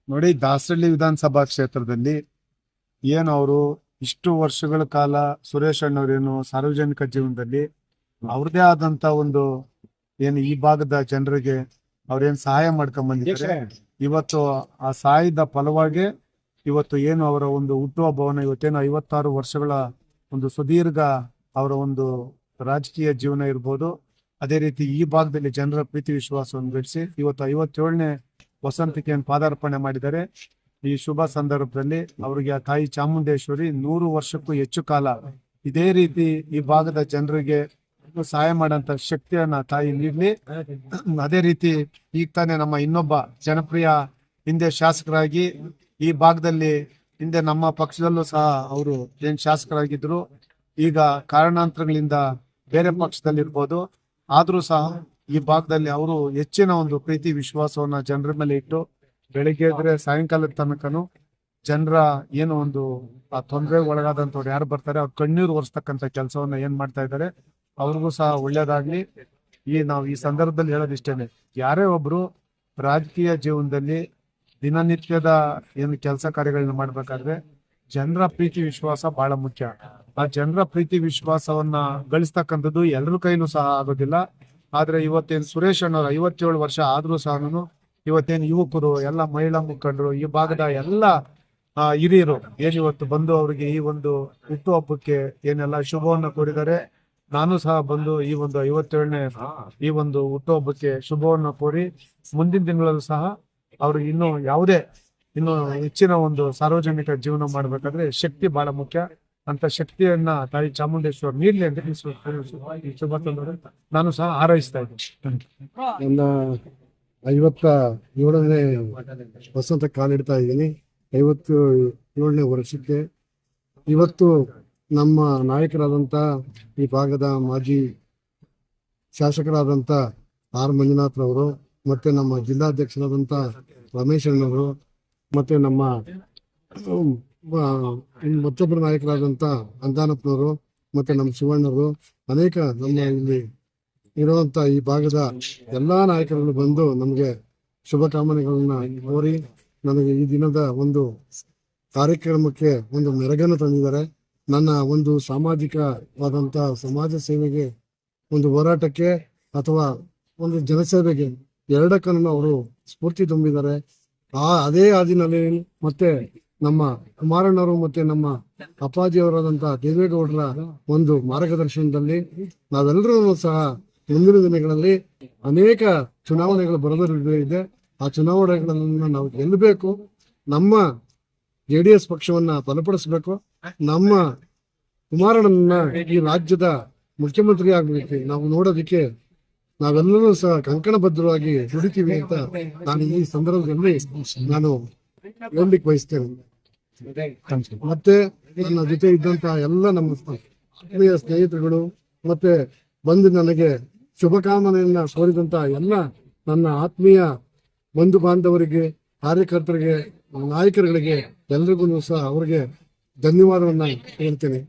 ನೋಡಿ, ದಾಸರಳ್ಳಿ ವಿಧಾನಸಭಾ ಕ್ಷೇತ್ರದಲ್ಲಿ ಏನು ಅವರು ಇಷ್ಟು ವರ್ಷಗಳ ಕಾಲ ಸುರೇಶ್ ಅಣ್ಣವ್ರೇನು ಸಾರ್ವಜನಿಕ ಜೀವನದಲ್ಲಿ ಅವ್ರದೇ ಆದಂತ ಒಂದು ಏನು ಈ ಭಾಗದ ಜನರಿಗೆ ಅವ್ರೇನ್ ಸಹಾಯ ಮಾಡ್ಕೊಂಡ್ ಬಂದಿದ್ದಾರೆ. ಇವತ್ತು ಆ ಸಹಾಯದ ಫಲವಾಗಿ ಇವತ್ತು ಏನು ಅವರ ಒಂದು ಹುಟ್ಟುಹಬ್ಬವನ್ನ ಇವತ್ತೇನು 56 ವರ್ಷಗಳ ಒಂದು ಸುದೀರ್ಘ ಅವರ ಒಂದು ರಾಜಕೀಯ ಜೀವನ ಇರ್ಬೋದು, ಅದೇ ರೀತಿ ಈ ಭಾಗದಲ್ಲಿ ಜನರ ಪ್ರೀತಿ ವಿಶ್ವಾಸವನ್ನು ಗಳಿಸಿ ಇವತ್ತು 57ನೇ ವಸಂತಕ್ಕೆ ಪಾದಾರ್ಪಣೆ ಮಾಡಿದ್ದಾರೆ. ಈ ಶುಭ ಸಂದರ್ಭದಲ್ಲಿ ಅವರಿಗೆ ಆ ತಾಯಿ ಚಾಮುಂಡೇಶ್ವರಿ 100 ವರ್ಷಕ್ಕೂ ಹೆಚ್ಚು ಕಾಲ ಇದೇ ರೀತಿ ಈ ಭಾಗದ ಜನರಿಗೆ ಸಹಾಯ ಮಾಡಂತ ಶಕ್ತಿಯನ್ನ ತಾಯಿ ನೀಡಲಿ. ಅದೇ ರೀತಿ ಈಗ ತಾನೇ ನಮ್ಮ ಇನ್ನೊಬ್ಬ ಜನಪ್ರಿಯ ಹಿಂದೆ ಶಾಸಕರಾಗಿ ಈ ಭಾಗದಲ್ಲಿ ಹಿಂದೆ ನಮ್ಮ ಪಕ್ಷದಲ್ಲೂ ಸಹ ಅವರು ಏನ್ ಶಾಸಕರಾಗಿದ್ರು, ಈಗ ಕಾರಣಾಂತರಗಳಿಂದ ಬೇರೆ ಪಕ್ಷದಲ್ಲಿರ್ಬೋದು, ಆದ್ರೂ ಸಹ ಈ ಭಾಗದಲ್ಲಿ ಅವರು ಹೆಚ್ಚಿನ ಒಂದು ಪ್ರೀತಿ ವಿಶ್ವಾಸವನ್ನ ಜನರ ಮೇಲೆ ಇಟ್ಟು ಬೆಳಿಗ್ಗೆ ಇದ್ರೆ ಸಾಯಂಕಾಲದ ತನಕನು ಜನರ ಏನು ಒಂದು ಆ ತೊಂದರೆಗೆ ಒಳಗಾದಂತವ್ರು ಯಾರು ಬರ್ತಾರೆ ಅವ್ರು ಕಣ್ಣೀರು ಒರೆಸ್ತಕ್ಕಂಥ ಕೆಲಸವನ್ನ ಏನ್ ಮಾಡ್ತಾ ಇದ್ದಾರೆ. ಅವ್ರಿಗೂ ಸಹ ಒಳ್ಳೇದಾಗ್ಲಿ. ನಾವು ಈ ಸಂದರ್ಭದಲ್ಲಿ ಹೇಳೋದಿಷ್ಟೇನೆ, ಯಾರೇ ಒಬ್ರು ರಾಜಕೀಯ ಜೀವನದಲ್ಲಿ ದಿನನಿತ್ಯದ ಏನು ಕೆಲಸ ಕಾರ್ಯಗಳನ್ನ ಮಾಡ್ಬೇಕಾದ್ರೆ ಜನರ ಪ್ರೀತಿ ವಿಶ್ವಾಸ ಬಹಳ ಮುಖ್ಯ. ಆ ಜನರ ಪ್ರೀತಿ ವಿಶ್ವಾಸವನ್ನ ಗಳಿಸ್ತಕ್ಕಂಥದ್ದು ಎಲ್ಲರ ಕೈಲೂ ಸಹ ಆಗೋದಿಲ್ಲ. ಆದ್ರೆ ಇವತ್ತೇನು ಸುರೇಶ್ ಅಣ್ಣವ್ರು 57 ವರ್ಷ ಆದ್ರೂ ಸಹ ಇವತ್ತೇನು ಯುವಕರು ಎಲ್ಲ ಮಹಿಳಾ ಮುಖಂಡರು ಈ ಭಾಗದ ಎಲ್ಲ ಹಿರಿಯರು ಏನ್ ಇವತ್ತು ಬಂದು ಅವರಿಗೆ ಈ ಒಂದು ಹುಟ್ಟುಹಬ್ಬಕ್ಕೆ ಏನೆಲ್ಲ ಶುಭವನ್ನ ಕೋರಿದ್ದಾರೆ. ನಾನು ಸಹ ಬಂದು ಈ ಒಂದು 57ನೇ ಈ ಒಂದು ಹುಟ್ಟುಹಬ್ಬಕ್ಕೆ ಶುಭವನ್ನ ಕೋರಿ ಮುಂದಿನ ದಿನಗಳಲ್ಲೂ ಸಹ ಅವರು ಇನ್ನು ಹೆಚ್ಚಿನ ಒಂದು ಸಾರ್ವಜನಿಕ ಜೀವನ ಮಾಡ್ಬೇಕಾದ್ರೆ ಶಕ್ತಿ ಬಹಳ ಮುಖ್ಯ. ಅಂತ ಶಕ್ತಿಯನ್ನ ತಾಯಿ ಚಾಮುಂಡೇಶ್ವರಿ ನೀಡ್ಲಿ ಅಂತ ಶುಭ ನಾನು ಸಹ ಹಾರೈಸ್ತಾ ಇದ್ದೀನಿ. ನನ್ನ 57ನೇ ವಸಂತ ಕಾಲಿಡ್ತಾ ಇದ್ದೀನಿ. 57ನೇ ವರ್ಷಕ್ಕೆ ಇವತ್ತು ನಮ್ಮ ನಾಯಕರಾದಂಥ ಈ ಭಾಗದ ಮಾಜಿ ಶಾಸಕರಾದಂಥ ಆರ್ ಮಂಜುನಾಥ್ರವರು, ಮತ್ತೆ ನಮ್ಮ ಜಿಲ್ಲಾಧ್ಯಕ್ಷರಾದಂಥ ರಮೇಶ್ ಅಣ್ಣವರು, ಮತ್ತೆ ನಮ್ಮ ಮತ್ತೊಬ್ಬರು ನಾಯಕರಾದಂಥ ಅಂದಾನಪ್ಪನವರು, ಮತ್ತೆ ನಮ್ಮ ಶಿವಣ್ಣವರು, ಅನೇಕ ನಮ್ಮ ಇಲ್ಲಿ ಇರುವಂತ ಈ ಭಾಗದ ಎಲ್ಲಾ ನಾಯಕರುಗಳು ಬಂದು ನಮಗೆ ಶುಭ ಕಾಮನೆಗಳನ್ನ ಕೋರಿ ನನಗೆ ಈ ದಿನದ ಒಂದು ಕಾರ್ಯಕ್ರಮಕ್ಕೆ ಒಂದು ಮೆರಗನ್ನು ತಂದಿದ್ದಾರೆ. ನನ್ನ ಒಂದು ಸಾಮಾಜಿಕವಾದಂತ ಸಮಾಜ ಸೇವೆಗೆ, ಒಂದು ಹೋರಾಟಕ್ಕೆ ಅಥವಾ ಒಂದು ಜನಸೇವೆಗೆ ಎರಡಕ್ಕನ್ನು ಅವರು ಸ್ಫೂರ್ತಿ ತುಂಬಿದ್ದಾರೆ. ಅದೇ ಹಾದಿನಲ್ಲಿ ಮತ್ತೆ ನಮ್ಮ ಕುಮಾರಣ್ಣವರು ಮತ್ತೆ ನಮ್ಮ ಅಪ್ಪಾಜಿಯವರಾದಂತ ದೇವೇಗೌಡರ ಒಂದು ಮಾರ್ಗದರ್ಶನದಲ್ಲಿ ನಾವೆಲ್ಲರೂ ಸಹ ಮುಂದಿನ ದಿನಗಳಲ್ಲಿ ಅನೇಕ ಚುನಾವಣೆಗಳು ಬರಲಿದೆ. ಆ ಚುನಾವಣೆಗಳನ್ನ ನಾವು ಗೆಲ್ಲಬೇಕು. ನಮ್ಮ JDS ಪಕ್ಷವನ್ನ ಬಲಪಡಿಸಬೇಕು. ನಮ್ಮ ಕುಮಾರಣ್ಣನ ಈ ರಾಜ್ಯದ ಮುಖ್ಯಮಂತ್ರಿ ಆಗ್ಲಿಕ್ಕೆ ನಾವು ನೋಡೋದಿಕ್ಕೆ ನಾವೆಲ್ಲರೂ ಸಹ ಕಂಕಣಬದ್ಧವಾಗಿ ದುಡಿತೀವಿ ಅಂತ ನಾನು ಈ ಸಂದರ್ಭದಲ್ಲಿ ನಾನು ಹೇಳಲಿಕ್ಕೆ ಬಯಸ್ತೇನೆ. ಮತ್ತೆ ನನ್ನ ಜೊತೆ ಇದ್ದಂತ ಎಲ್ಲ ನಮ್ಮ ಆತ್ಮೀಯ ಸ್ನೇಹಿತರುಗಳು ಮತ್ತೆ ಬಂದು ನನಗೆ ಶುಭಕಾಮನೆಯನ್ನ ಕೋರಿದಂತ ಎಲ್ಲ ನನ್ನ ಆತ್ಮೀಯ ಬಂಧು ಬಾಂಧವರಿಗೆ, ಕಾರ್ಯಕರ್ತರಿಗೆ, ನಾಯಕರುಗಳಿಗೆ ಎಲ್ರಿಗೂ ಸಹ ಅವರಿಗೆ ಧನ್ಯವಾದವನ್ನ ಹೇಳ್ತೇನೆ.